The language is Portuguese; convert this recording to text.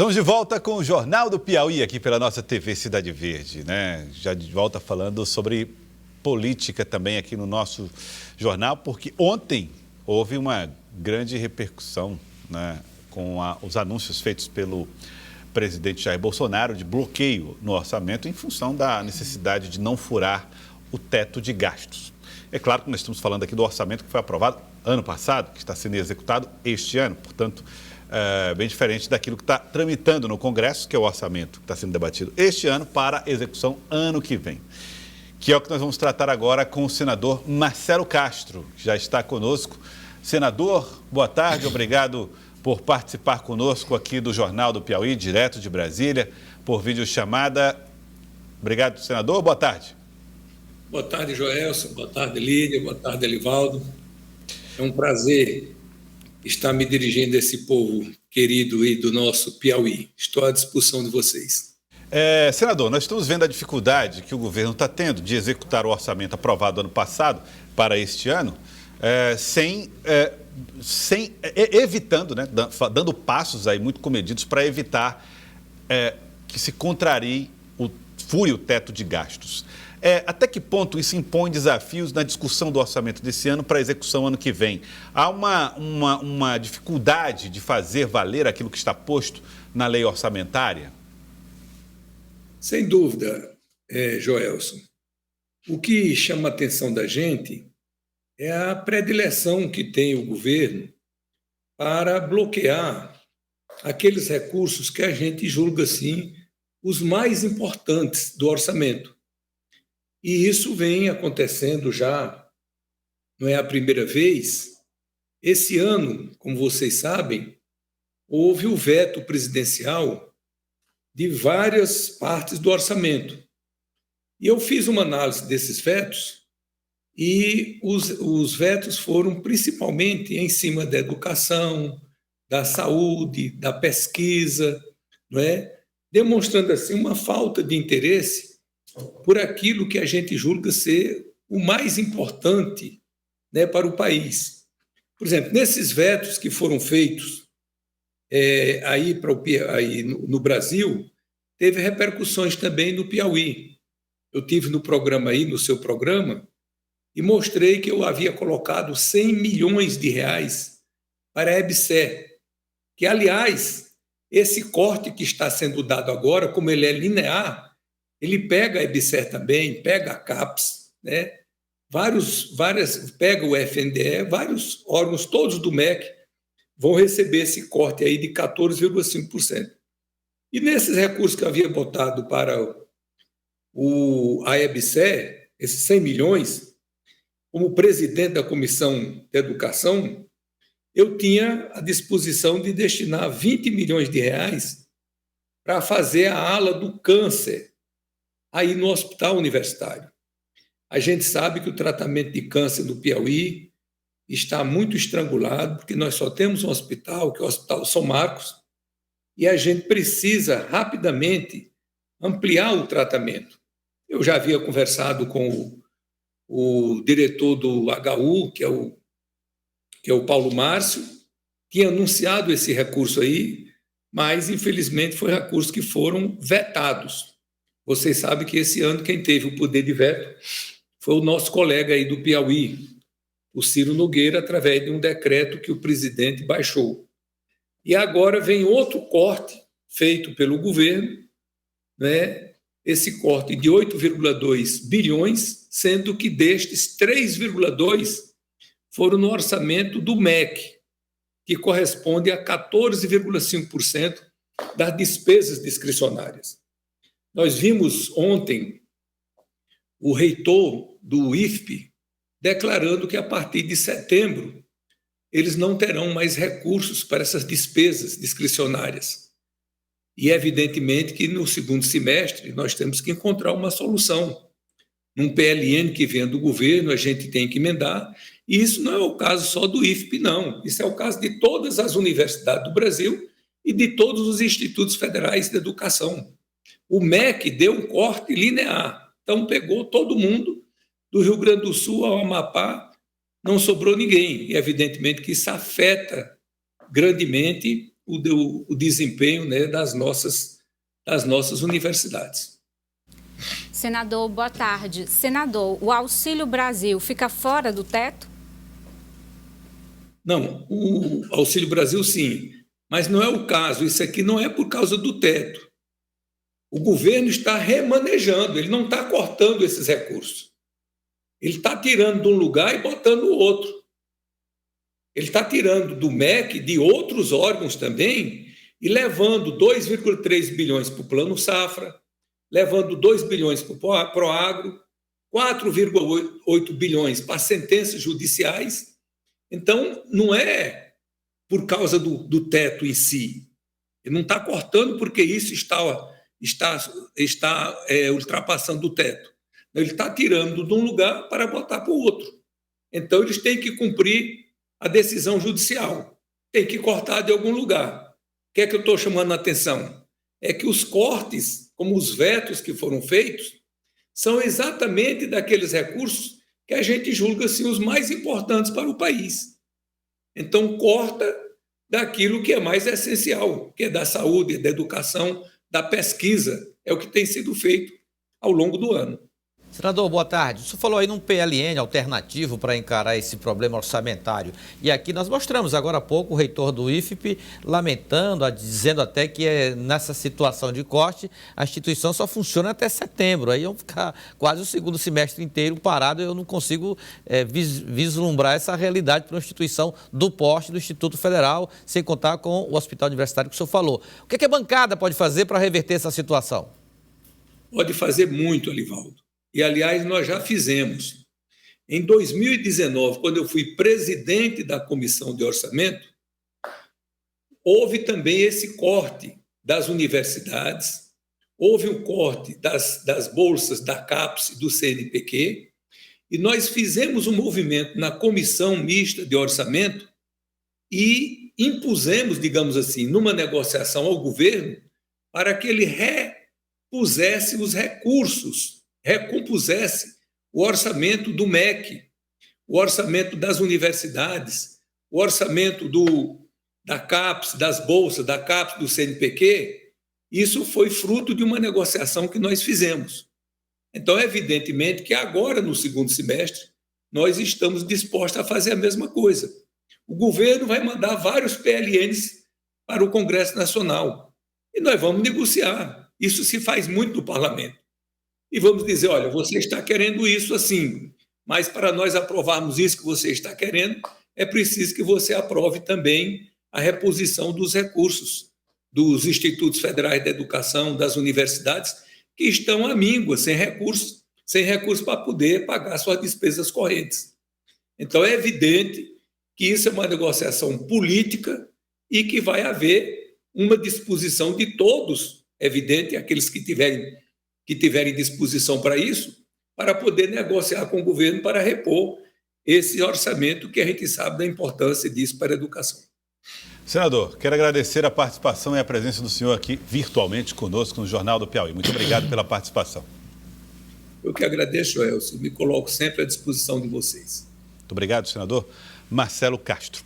Estamos de volta com o Jornal do Piauí, aqui pela nossa TV Cidade Verde, né? Já de volta falando sobre política também aqui no nosso jornal, porque ontem houve uma grande repercussão, né, com os anúncios feitos pelo presidente Jair Bolsonaro de bloqueio no orçamento em função da necessidade de não furar o teto de gastos. É claro que nós estamos falando aqui do orçamento que foi aprovado ano passado, que está sendo executado este ano, portanto, bem diferente daquilo que está tramitando no Congresso, que é o orçamento que está sendo debatido este ano para execução ano que vem. Que é o que nós vamos tratar agora com o senador Marcelo Castro, que já está conosco. Senador, boa tarde, obrigado por participar conosco aqui do Jornal do Piauí, direto de Brasília, por videochamada. Obrigado, senador, boa tarde. Boa tarde, Joelson, boa tarde, Lídia, boa tarde, Elivaldo. É um prazer estar me dirigindo a esse povo querido e do nosso Piauí. Estou à disposição de vocês. Senador, nós estamos vendo a dificuldade que o governo está tendo de executar o orçamento aprovado ano passado para este ano, evitando, né, dando passos aí muito comedidos para evitar que se contrarie, fure o teto de gastos. Até que ponto isso impõe desafios na discussão do orçamento desse ano para a execução ano que vem? Há uma dificuldade de fazer valer aquilo que está posto na lei orçamentária? Sem dúvida, Joelson. O que chama a atenção da gente é a predileção que tem o governo para bloquear aqueles recursos que a gente julga, assim, os mais importantes do orçamento. E isso vem acontecendo já, não é a primeira vez. Esse ano, como vocês sabem, houve o veto presidencial de várias partes do orçamento. E eu fiz uma análise desses vetos e os vetos foram principalmente em cima da educação, da saúde, da pesquisa, não é? Demonstrando assim uma falta de interesse por aquilo que a gente julga ser o mais importante, né, para o país. Por exemplo, nesses vetos que foram feitos aí no Brasil, teve repercussões também no Piauí. Eu tive no programa aí, no seu programa, e mostrei que eu havia colocado 100 milhões de reais para a EBSER, que, aliás, esse corte que está sendo dado agora, como ele é linear, ele pega a EBSER também, pega a CAPES, né? Pega o FNDE, vários órgãos, todos do MEC, vão receber esse corte aí de 14,5%. E nesses recursos que eu havia botado para a EBSER, esses 100 milhões, como presidente da Comissão de Educação, eu tinha à disposição de destinar 20 milhões de reais para fazer a ala do câncer aí no hospital universitário. A gente sabe que o tratamento de câncer no Piauí está muito estrangulado, porque nós só temos um hospital, que é o Hospital São Marcos, e a gente precisa rapidamente ampliar o tratamento. Eu já havia conversado com o diretor do HU, que é o Paulo Márcio, tinha anunciado esse recurso aí, mas, infelizmente, foi recursos que foram vetados. Vocês sabem que esse ano quem teve o poder de veto foi o nosso colega aí do Piauí, o Ciro Nogueira, através de um decreto que o presidente baixou. E agora vem outro corte feito pelo governo, né? Esse corte de 8,2 bilhões, sendo que destes 3,2 foram no orçamento do MEC, que corresponde a 14,5% das despesas discricionárias. Nós vimos ontem o reitor do IFP declarando que a partir de setembro eles não terão mais recursos para essas despesas discricionárias. E evidentemente que no segundo semestre nós temos que encontrar uma solução. Num PLN que venha do governo, a gente tem que emendar, e isso não é o caso só do IFP, não. Isso é o caso de todas as universidades do Brasil e de todos os institutos federais de educação. O MEC deu um corte linear, então pegou todo mundo, do Rio Grande do Sul ao Amapá, não sobrou ninguém. E evidentemente que isso afeta grandemente o desempenho, né, das nossas universidades. Senador, boa tarde. Senador, o Auxílio Brasil fica fora do teto? Não, o Auxílio Brasil sim, mas não é o caso. Isso aqui não é por causa do teto. O governo está remanejando, ele não está cortando esses recursos. Ele está tirando de um lugar e botando no outro. Ele está tirando do MEC, de outros órgãos também, e levando 2,3 bilhões para o Plano Safra, levando 2 bilhões para o Proagro, 4,8 bilhões para sentenças judiciais. Então, não é por causa do teto em si. Ele não está cortando porque isso está ultrapassando o teto. Ele está tirando de um lugar para botar para o outro. Então, eles têm que cumprir a decisão judicial. Tem que cortar de algum lugar. O que é que eu estou chamando a atenção? É que os cortes, como os vetos que foram feitos, são exatamente daqueles recursos que a gente julga assim, os mais importantes para o país. Então, corta daquilo que é mais essencial, que é da saúde, da educação, da pesquisa. É o que tem sido feito ao longo do ano. Senador, boa tarde. O senhor falou aí num PLN alternativo para encarar esse problema orçamentário. E aqui nós mostramos agora há pouco o reitor do IFP lamentando, dizendo até que nessa situação de corte a instituição só funciona até setembro. Aí vão ficar quase o segundo semestre inteiro parado. Eu não consigo vislumbrar essa realidade para uma instituição do porte do Instituto Federal, sem contar com o hospital universitário que o senhor falou. O que a bancada pode fazer para reverter essa situação? Pode fazer muito, Alivaldo. E, aliás, nós já fizemos. Em 2019, quando eu fui presidente da Comissão de Orçamento, houve também esse corte das universidades, houve um corte das bolsas da CAPES e do CNPq, e nós fizemos um movimento na Comissão Mista de Orçamento e impusemos, digamos assim, numa negociação ao governo, para que ele repusesse os recursos, recompusesse o orçamento do MEC, o orçamento das universidades, o orçamento da CAPES, das bolsas, da CAPES, do CNPq. Isso foi fruto de uma negociação que nós fizemos. Então, evidentemente que agora, no segundo semestre, nós estamos dispostos a fazer a mesma coisa. O governo vai mandar vários PLNs para o Congresso Nacional e nós vamos negociar. Isso se faz muito no parlamento. E vamos dizer, olha, você está querendo isso assim, mas para nós aprovarmos isso que você está querendo, é preciso que você aprove também a reposição dos recursos dos institutos federais de educação, das universidades, que estão à míngua, sem recursos para poder pagar suas despesas correntes. Então, é evidente que isso é uma negociação política e que vai haver uma disposição de todos, evidente, aqueles que tiverem disposição para isso, para poder negociar com o governo para repor esse orçamento que a gente sabe da importância disso para a educação. Senador, quero agradecer a participação e a presença do senhor aqui virtualmente conosco no Jornal do Piauí. Muito obrigado pela participação. Eu que agradeço, Elcio. Me coloco sempre à disposição de vocês. Muito obrigado, senador Marcelo Castro.